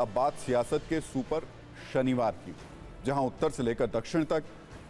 अब बात सियासत के सुपर शनिवार की, जहां उत्तर से लेकर दक्षिण तक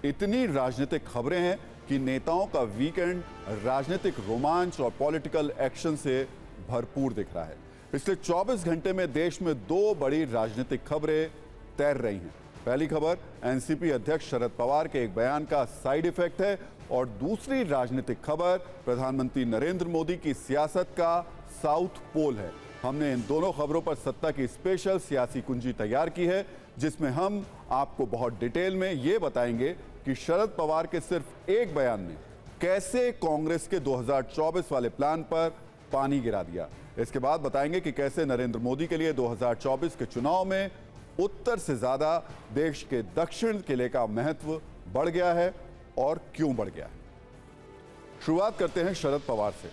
इतनी राजनीतिक खबरें हैं कि नेताओं का वीकेंड राजनीतिक रोमांच और पॉलिटिकल एक्शन से भरपूर दिख रहा है। पिछले 24 घंटे में देश में 2 बड़ी राजनीतिक खबरें तैर रही हैं। पहली खबर एनसीपी अध्यक्ष शरद पवार के एक बयान का साइड इफेक्ट है और दूसरी राजनीतिक खबर प्रधानमंत्री नरेंद्र मोदी की सियासत का साउथ पोल है। हमने इन दोनों खबरों पर सत्ता की स्पेशल सियासी कुंजी तैयार की है, जिसमें हम आपको बहुत डिटेल में ये बताएंगे कि शरद पवार के सिर्फ एक बयान ने कैसे कांग्रेस के 2024 वाले प्लान पर पानी गिरा दिया। इसके बाद बताएंगे कि कैसे नरेंद्र मोदी के लिए 2024 के चुनाव में उत्तर से ज्यादा देश के दक्षिण किले का महत्व बढ़ गया है और क्यों बढ़ गया है। शुरुआत करते हैं शरद पवार से,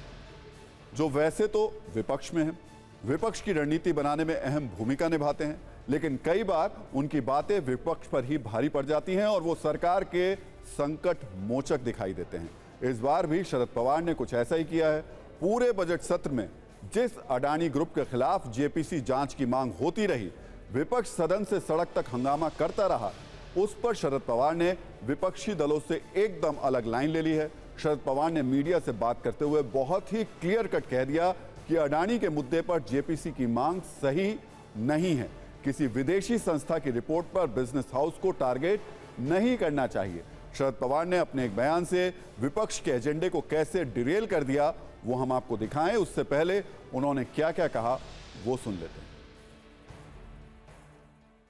जो वैसे तो विपक्ष में हैं, विपक्ष की रणनीति बनाने में अहम भूमिका निभाते हैं, लेकिन कई बार उनकी बातें विपक्ष पर ही भारी पड़ जाती हैं और वो सरकार के संकट मोचक दिखाई देते हैं। इस बार भी शरद पवार ने कुछ ऐसा ही किया है। पूरे बजट सत्र में जिस अडानी ग्रुप के खिलाफ जेपीसी जांच की मांग होती रही, विपक्ष सदन से सड़क तक हंगामा करता रहा, उस पर शरद पवार ने विपक्षी दलों से एकदम अलग लाइन ले ली है। शरद पवार ने मीडिया से बात करते हुए बहुत ही क्लियर कट कह दिया कि अडानी के मुद्दे पर जेपीसी की मांग सही नहीं है। किसी विदेशी संस्था की रिपोर्ट पर बिजनेस हाउस को टारगेट नहीं करना चाहिए। शरद पवार ने अपने एक बयान से विपक्ष के एजेंडे को कैसे डिरेल कर दिया, वो हम आपको दिखाएं। उससे पहले उन्होंने क्या क्या कहा वो सुन लेते हैं।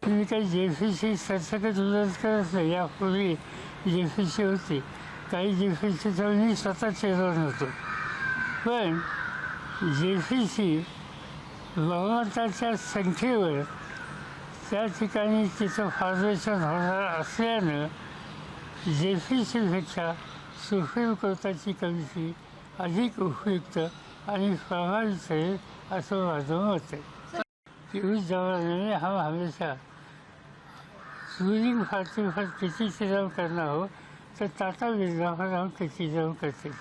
काही जेपीसी सरसकट विरोध करत नाही, यापूर्वी जेपीसी होती, काही जेपीसीचा मी स्वतः चेअरमन होतो, पण जेपीसी बहुमताच्या संख्येवर त्या ठिकाणी तिचं फॉर्मेशन होणार असल्यानं जेपीसीपेक्षा सुप्रीम कोर्टाची कमिटी अधिक उपयुक्त आणि प्रभावित आहे असं माझं मत आहे। कि उस जमाने में हम हमेशा रूलिंग पार्टी पर क्रिटिसिज्म करना हो तो टाटा बिरला पर हम क्रिटिसिज्म करते थे।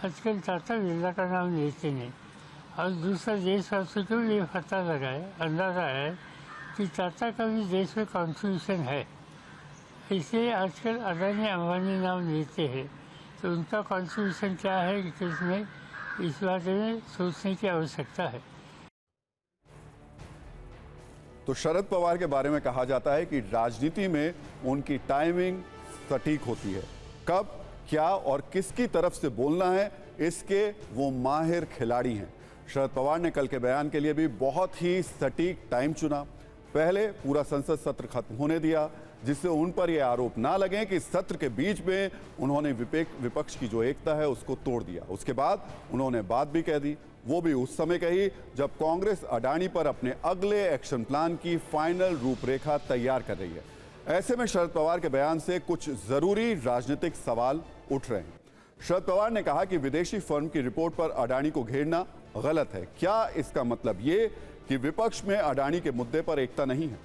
आजकल टाटा बिरला का नाम लेते नहीं और दूसरा देशवासियों को ये पता लगा है, अंदाज़ा है कि टाटा का भी देश में कॉन्ट्रीब्यूशन है, इसलिए आजकल अडानी अंबानी नाम लेते हैं। तो उनका कॉन्ट्रीब्यूशन क्या है कि इसमें इस बारे में सोचने की आवश्यकता है। तो शरद पवार के बारे में कहा जाता है कि राजनीति में उनकी टाइमिंग सटीक होती है, कब क्या और किसकी तरफ से बोलना है इसके वो माहिर खिलाड़ी हैं। शरद पवार ने कल के बयान के लिए भी बहुत ही सटीक टाइम चुना। पहले पूरा संसद सत्र खत्म होने दिया, जिससे उन पर यह आरोप ना लगे कि सत्र के बीच में उन्होंने विपक्ष की जो एकता है उसको तोड़ दिया। उसके बाद उन्होंने बात भी कह दी, वो भी उस समय कही जब कांग्रेस अडानी पर अपने अगले एक्शन प्लान की फाइनल रूपरेखा तैयार कर रही है। ऐसे में शरद पवार के बयान से कुछ जरूरी राजनीतिक सवाल उठ रहे हैं। शरद पवार ने कहा कि विदेशी फर्म की रिपोर्ट पर अडानी को घेरना गलत है। क्या इसका मतलब ये कि विपक्ष में अडानी के मुद्दे पर एकता नहीं है?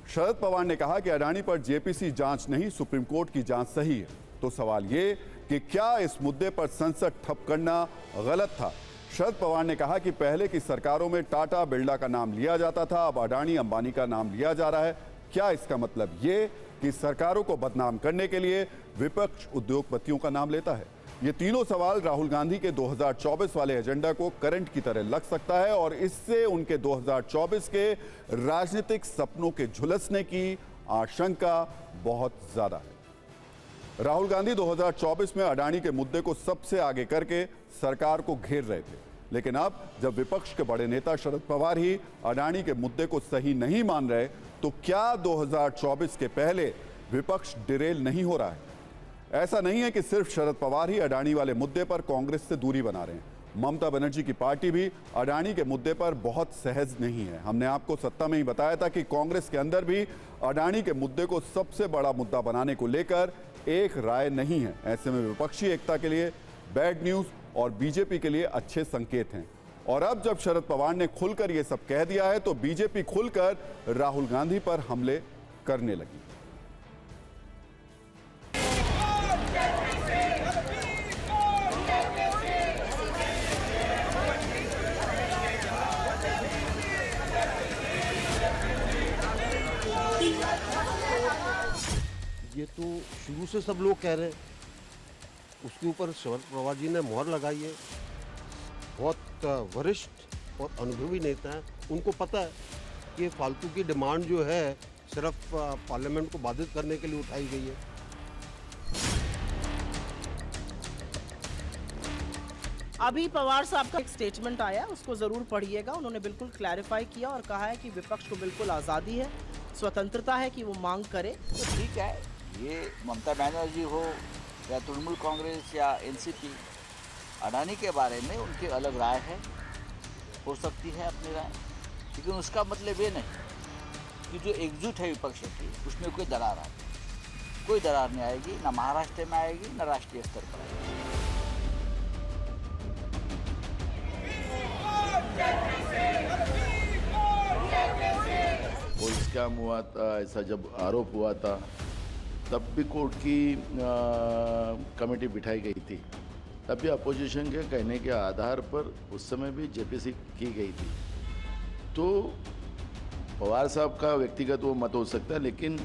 शरद पवार ने कहा कि अडानी पर जेपीसी जांच नहीं, सुप्रीम कोर्ट की जांच सही है। तो सवाल ये कि क्या इस मुद्दे पर संसद ठप करना गलत था? शरद पवार ने कहा कि पहले की सरकारों में टाटा बिरला का नाम लिया जाता था, अब अडानी अंबानी का नाम लिया जा रहा है। क्या इसका मतलब ये कि सरकारों को बदनाम करने के लिए विपक्ष उद्योगपतियों का नाम लेता है? ये तीनों सवाल राहुल गांधी के 2024 वाले एजेंडा को करंट की तरह लग सकता है और इससे उनके 2024 के राजनीतिक सपनों के झुलसने की आशंका बहुत ज्यादा है। राहुल गांधी 2024 में अडानी के मुद्दे को सबसे आगे करके सरकार को घेर रहे थे, लेकिन अब जब विपक्ष के बड़े नेता शरद पवार ही अडानी के मुद्दे को सही नहीं मान रहे, तो क्या 2024 के पहले विपक्ष डिरेल नहीं हो रहा है? ऐसा नहीं है कि सिर्फ शरद पवार ही अडानी वाले मुद्दे पर कांग्रेस से दूरी बना रहे हैं। ममता बनर्जी की पार्टी भी अडानी के मुद्दे पर बहुत सहज नहीं है। हमने आपको सत्ता में ही बताया था कि कांग्रेस के अंदर भी अडानी के मुद्दे को सबसे बड़ा मुद्दा बनाने को लेकर एक राय नहीं है। ऐसे में विपक्षी एकता के लिए बैड न्यूज और बीजेपी के लिए अच्छे संकेत हैं। और अब जब शरद पवार ने खुलकर ये सब कह दिया है, तो बीजेपी खुलकर राहुल गांधी पर हमले करने लगी। ये तो शुरू से सब लोग कह रहे हैं। उसके ऊपर शरद पवार जी ने मोहर लगाई है। बहुत वरिष्ठ और अनुभवी नेता हैं, उनको पता है कि फालतू की डिमांड जो है सिर्फ पार्लियामेंट को बाधित करने के लिए उठाई गई है। अभी पवार साहब का एक स्टेटमेंट आया, उसको जरूर पढ़िएगा। उन्होंने बिल्कुल क्लैरिफाई किया और कहा है कि विपक्ष को बिल्कुल आज़ादी है, स्वतंत्रता है कि वो मांग करे। तो ठीक है, ये ममता बनर्जी हो या तृणमूल कांग्रेस या एनसीपी, अडानी के बारे में उनकी अलग राय है, हो सकती है अपनी राय, लेकिन उसका मतलब ये नहीं कि जो एकजुट है विपक्ष की उसमें कोई दरार आएगी। कोई दरार नहीं आएगी, ना महाराष्ट्र में आएगी, ना राष्ट्रीय स्तर पर आएगी। वो स्कैम हुआ था, ऐसा जब आरोप हुआ था तब भी कोर्ट की कमेटी बिठाई गई थी। तब भी अपोजिशन के कहने के आधार पर उस समय भी जेपीसी की गई थी। तो पवार साहब का व्यक्तिगत वो मत हो सकता है, लेकिन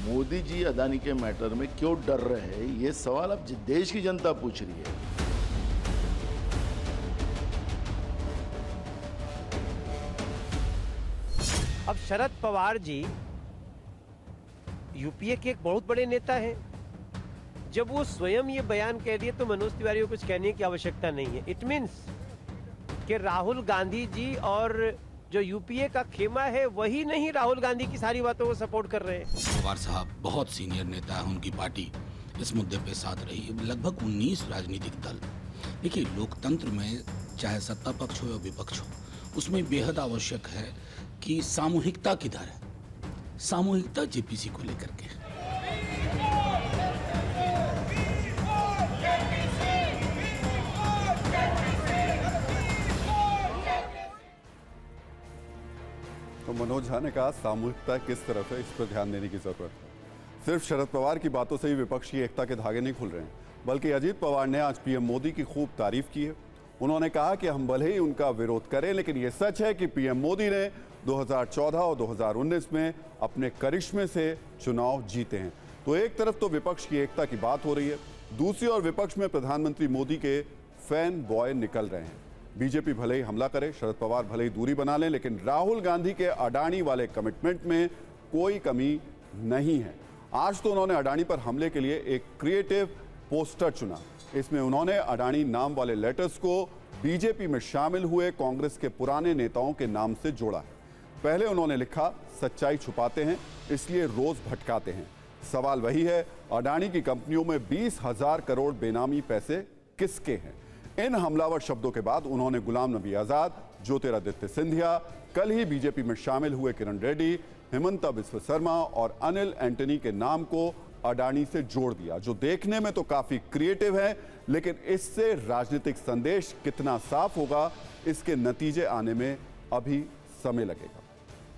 मोदी जी अदानी के मैटर में क्यों डर रहे हैं, ये सवाल अब देश की जनता पूछ रही है। अब शरद पवार जी यूपीए के एक बहुत बड़े नेता हैं। जब वो स्वयं ये बयान कह दिए तो मनोज तिवारी को कुछ कहने की आवश्यकता नहीं है। इट मीन्स कि राहुल गांधी जी और जो यूपीए का खेमा है वही नहीं राहुल गांधी की सारी बातों को सपोर्ट कर रहे हैं। पवार साहब बहुत सीनियर नेता है, उनकी पार्टी इस मुद्दे पे साथ रही है। लगभग 19 राजनीतिक दल। देखिए, लोकतंत्र में चाहे सत्ता पक्ष हो या विपक्ष हो, उसमें बेहद आवश्यक है कि सामूहिकता किधर है। सामूहिकता जेपीसी को लेकर के। तो मनोज झा ने कहा सामूहिकता किस तरफ है, इस पर ध्यान देने की जरूरत है। सिर्फ शरद पवार की बातों से ही विपक्ष की एकता के धागे नहीं खुल रहे हैं, बल्कि अजीत पवार ने आज पीएम मोदी की खूब तारीफ की है। उन्होंने कहा कि हम भले ही उनका विरोध करें, लेकिन ये सच है कि पीएम मोदी ने 2014 और 2019 में अपने करिश्मे से चुनाव जीते हैं। तो एक तरफ तो विपक्ष की एकता की बात हो रही है, दूसरी ओर विपक्ष में प्रधानमंत्री मोदी के फैन बॉय निकल रहे हैं। बीजेपी भले ही हमला करे, शरद पवार भले ही दूरी बना लें, लेकिन राहुल गांधी के अडानी वाले कमिटमेंट में कोई कमी नहीं है। आज तो उन्होंने अडानी पर हमले के लिए एक क्रिएटिव पोस्टर चुना। इसमें उन्होंने अडानी नाम वाले लेटर्स को बीजेपी में शामिल हुए कांग्रेस के पुराने नेताओं के नाम से जोड़ा है। पहले उन्होंने लिखा, सच्चाई छुपाते हैं इसलिए रोज भटकाते हैं। सवाल वही है, अडानी की कंपनियों में 20,000 करोड़ बेनामी पैसे किसके हैं? इन हमलावर शब्दों के बाद उन्होंने गुलाम नबी आजाद, ज्योतिरादित्य सिंधिया, कल ही बीजेपी में शामिल हुए किरण रेड्डी, हिमंता बिस्वा शर्मा और अनिल एंटनी के नाम को अडानी से जोड़ दिया, जो देखने में तो काफी क्रिएटिव है, लेकिन इससे राजनीतिक संदेश कितना साफ होगा, इसके नतीजे आने में अभी समय लगेगा।